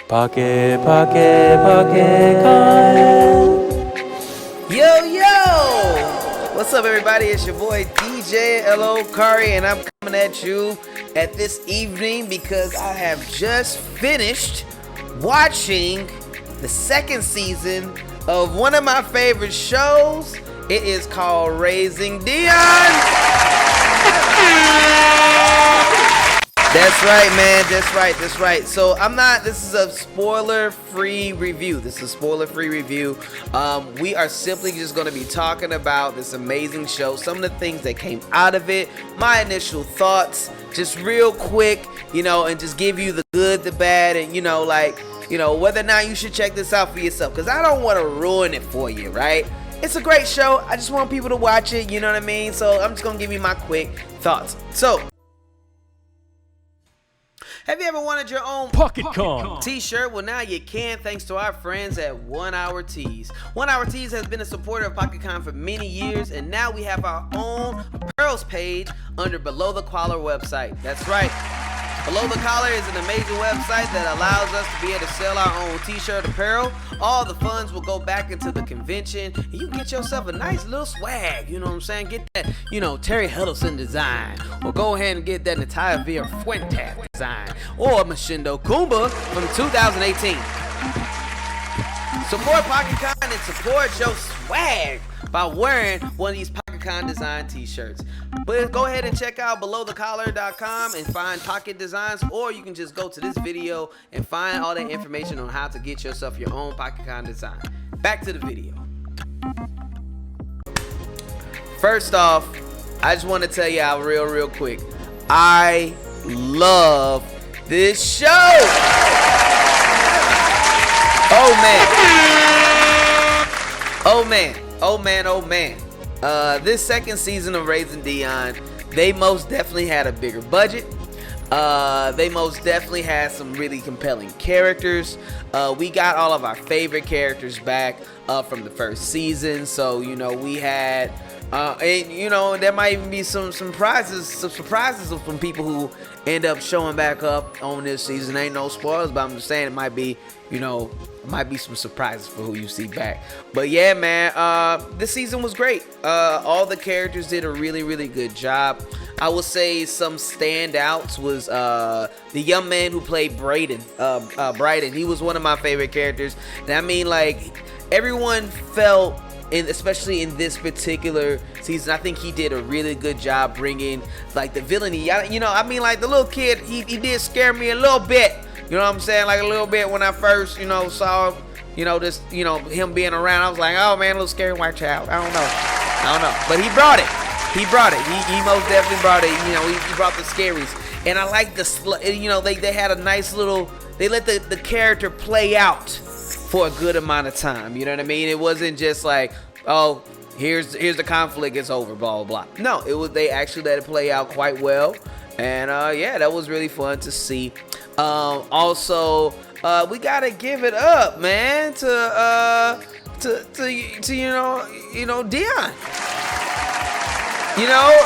Pocket Kyle. Yo! What's up, everybody? It's your boy DJ L.O. Kari, and I'm coming at you at this evening because I have just finished watching the second season of one of my favorite shows. It is called Raising Dion. That's right, man. That's right. So this is a spoiler-free review. We are simply just going to be talking about this amazing show, some of the things that came out of it, my initial thoughts, just real quick, and just give you the good, the bad, and, whether or not you should check this out for yourself, because I don't want to ruin it for you, right? It's a great show. I just want people to watch it, you know what I mean? So I'm just going to give you my quick thoughts. So, have you ever wanted your own Pocket Con t-shirt? Well, now you can, thanks to our friends at 1 Hour Tees. 1 Hour Tees has been a supporter of Pocket Con for many years, and now we have our own apparels page under Below the Collar website. That's right. Below the Collar is an amazing website that allows us to be able to sell our own t-shirt apparel. All the funds will go back into the convention, and you can get yourself a nice little swag, you know what I'm saying? Get that, Terry Huddleston design, or go ahead and get that Natalia Fuentes design, or Machindo Kumba from 2018. Support Pocket Con and support your swag by wearing one of these Pocket Con design t-shirts. But go ahead and check out belowthecollar.com and find Pocket Designs, or you can just go to this video and find all the information on how to get yourself your own Pocket Con design. Back to the video. First off, I just want to tell you out real quick. I love this show. Oh man. This second season of Raising Dion, they most definitely had a bigger budget. They most definitely had some really compelling characters. We got all of our favorite characters back from the first season. So, we had, there might even be some surprises from people who end up showing back up on this season. Ain't no spoilers, but I'm just saying it might be, might be some surprises for who you see back. But yeah, man, this season was great. All the characters did a really good job. I would say some standouts was the young man who played Brayden. He was one of my favorite characters. And I mean, like, everyone felt, especially in this particular season, I think he did a really good job bringing, like, the villainy. Like, the little kid, he did scare me a little bit. You know what I'm saying? Like, a little bit when I first, saw, him being around. I was like, oh, man, a little scary white child. I don't know. But he brought it. He most definitely brought it. He brought the scaries. And I like they had a nice little, they let the character play out for a good amount of time. You know what I mean? It wasn't just like, oh, here's the conflict, it's over, blah, blah, blah. No, they actually let it play out quite well. And that was really fun to see. Also, we gotta give it up, man, to Dion.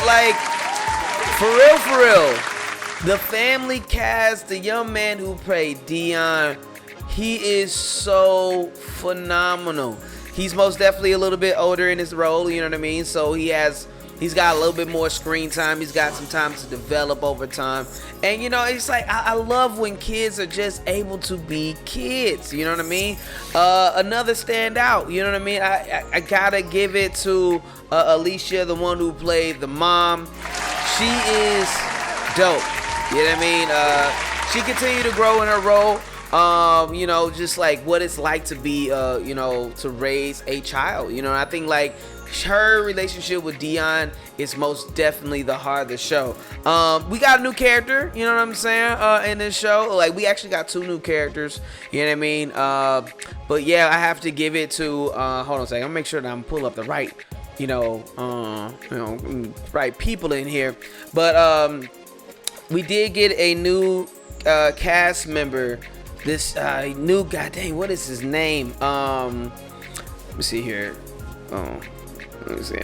Like, for real, the family cast, the young man who played Dion, he is so phenomenal. He's most definitely a little bit older in his role, you know what I mean? So he's got a little bit more screen time. He's got some time to develop over time. And, it's like, I love when kids are just able to be kids. You know what I mean? Another standout, you know what I mean? I gotta give it to Alisha, the one who played the mom. She is dope. You know what I mean? She continued to grow in her role. Just like what it's like to be, to raise a child. I think, like, her relationship with Dion is most definitely the heart of the show. We got a new character, you know what I'm saying, in this show. Like, we actually got 2 new characters, you know what I mean? But yeah, I have to give it to, hold on a second, I'm gonna make sure that I'm pull up the right, right people in here. But we did get a new cast member. This new guy, dang, what is his name? Let me see here. Let me see.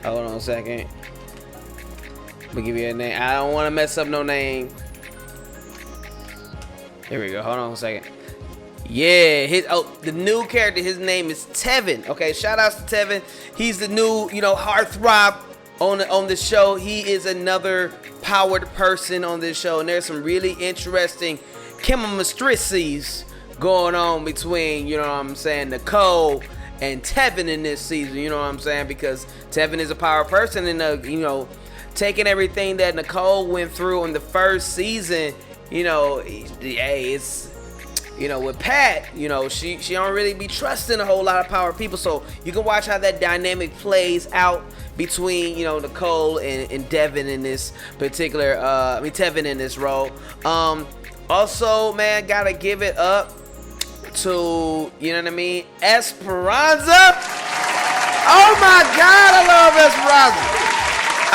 Hold on a second. Let me give you a name. I don't want to mess up no name. Here we go. Hold on a second. Yeah, the new character, his name is Tevin. Okay, shout outs to Tevin. He's the new, heartthrob on the show. He is another powered person on this show, and there's some really interesting chemistries going on between, Nicole and Tevin in this season, you know what I'm saying? Because Tevin is a power person, and taking everything that Nicole went through in the first season, it's with Pat, she don't really be trusting a whole lot of power people. So you can watch how that dynamic plays out between, Nicole and Devin in this particular, Tevin in this role. Also, man, gotta give it up to, Esperanza. Oh my God, I love Esperanza.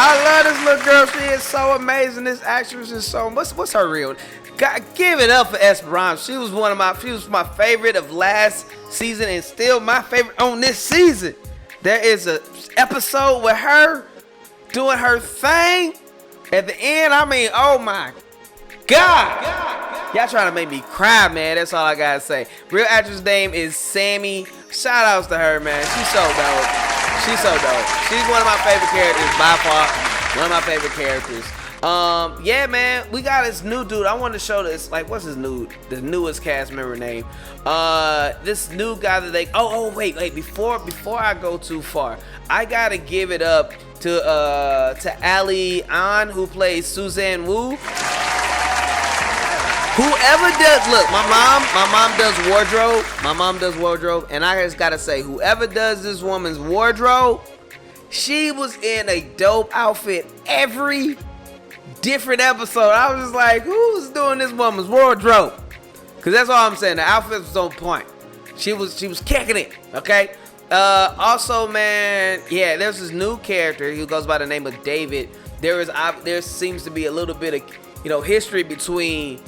I love this little girl. She is so amazing. This actress is so, what's her real? God, give it up for Esperanza. She was my favorite of last season and still my favorite on this season. There is a episode with her doing her thing at the end. Oh my God. Y'all trying to make me cry, man. That's all I gotta say. Real actress name is Sammy. Shout outs to her, man. She's so dope. She's one of my favorite characters by far. One of my favorite characters. Yeah, man, we got this new dude. I want to show this, what's the newest cast member name? This new guy that wait, before I go too far, I gotta give it up to Ali An, who plays Suzanne Wu. Whoever does, look, my mom does wardrobe, and I just gotta say, whoever does this woman's wardrobe, she was in a dope outfit every different episode. I was just like, who's doing this woman's wardrobe? Because that's all I'm saying. The outfit was on point. She was kicking it. Okay. Also, man, yeah, there's this new character who goes by the name of David. There seems to be a little bit of history between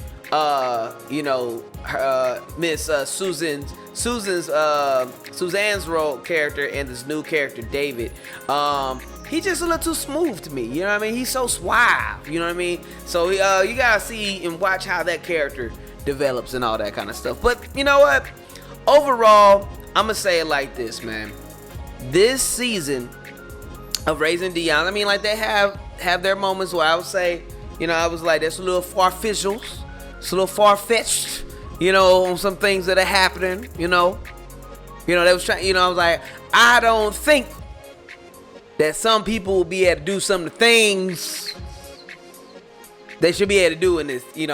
Miss Suzanne's role character and this new character David. He's just a little too smooth to me, you know what I mean? He's so suave, you know what I mean? So you gotta see and watch how that character develops and all that kind of stuff. But you know what? Overall, I'm gonna say it like this, man. This season of Raising Dion, they have their moments where I would say, I was like, that's a little far-fetched. It's a little far-fetched, on some things that are happening, they was trying, I was like, I don't think that some people will be able to do some of the things they should be able to do in this, that's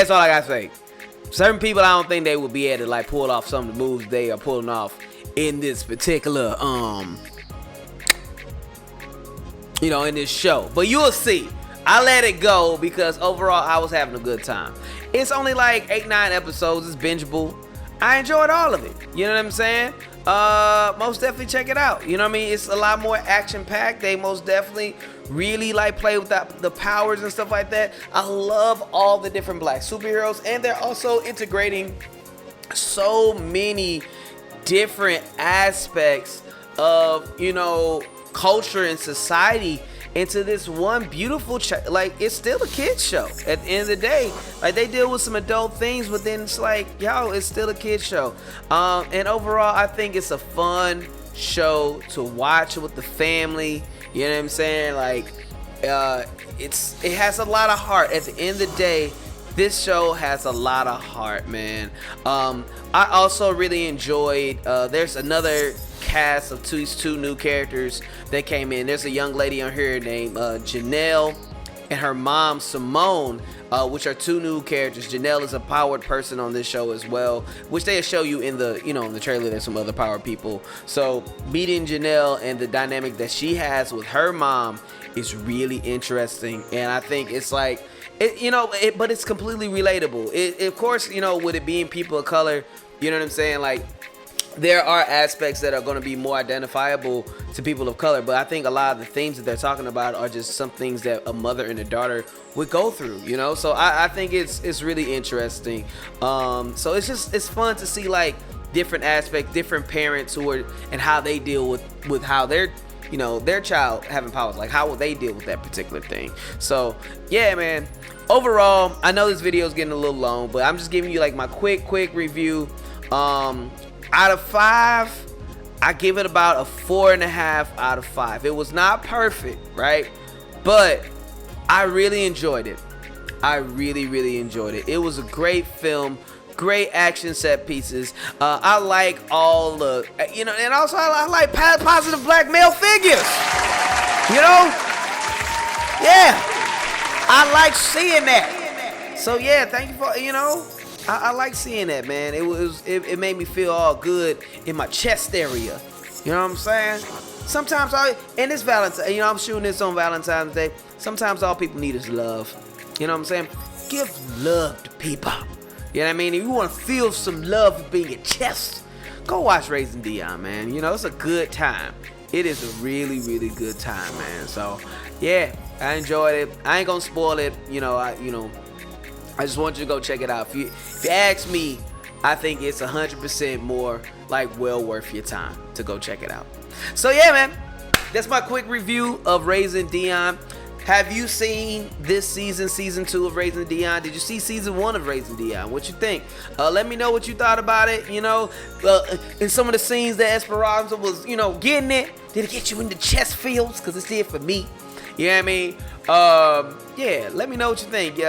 all I gotta say. Certain people, I don't think they will be able to pull off some of the moves they are pulling off in this particular, in this show. But you'll see. I let it go because overall I was having a good time. It's only 8-9 episodes. It's bingeable. I enjoyed all of it. You know what I'm saying? Most definitely check it out. You know what I mean? It's a lot more action packed. They most definitely really play with the powers and stuff like that. I love all the different black superheroes, and they're also integrating so many different aspects of culture and society into this one beautiful it's still a kid's show at the end of the day. They deal with some adult things, but then it's it's still a kid's show. And overall, I think it's a fun show to watch with the family. You know what I'm saying? It has a lot of heart. At the end of the day, this show has a lot of heart, man. I also really enjoyed, there's another cast of two new characters that came in. There's a young lady on here named Janelle and her mom Simone, which are two new characters. Janelle is a powered person on this show as well, which they'll show you in the in the trailer. There's some other powered people. So meeting Janelle and the dynamic that she has with her mom is really interesting, and I think it's but it's completely relatable. Of course, with it being people of color, you know what I'm saying, there are aspects that are going to be more identifiable to people of color, but I think a lot of the themes that they're talking about are just some things that a mother and a daughter would go through, so I think it's really interesting. So it's fun to see different aspects, different parents and how they deal with how their their child having powers, how will they deal with that particular thing. So yeah, man, overall, I know this video is getting a little long, but I'm just giving you like my quick review. Out of 5, I give it about a 4.5 out of 5. It was not perfect, right? But I really enjoyed it. I really enjoyed it. It was a great film, great action set pieces. I like all the, you know, and also I like positive black male figures. You know? Yeah. I like seeing that. So yeah, thank you for, you know, I like seeing that, man. It made me feel all good in my chest area. You know what I'm saying? Sometimes and it's Valentine, you know, I'm shooting this on Valentine's Day. Sometimes all people need is love. You know what I'm saying? Give love to people. You know what I mean? If you want to feel some love being in your chest, go watch Raising Dion, man. You know, it's a good time. It is a really good time, man. So yeah, I enjoyed it. I ain't gonna spoil it. You know, I just want you to go check it out. If you ask me, I think it's 100% more like well worth your time to go check it out. So yeah, man, that's my quick review of Raising Dion. Have you seen this season 2 of Raising Dion? Did you see season 1 of Raising Dion? What you think? Let me know what you thought about it. You know, in some of the scenes that Esperanza was, you know, getting it. Did it get you in the chest feels? Because it did for me. You know what I mean? Yeah, let me know what you think.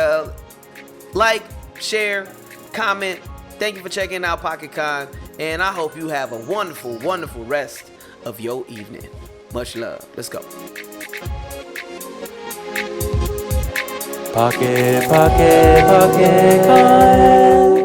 Like, share, comment. Thank you for checking out PocketCon. And I hope you have a wonderful rest of your evening. Much love. Let's go. Pocket Con.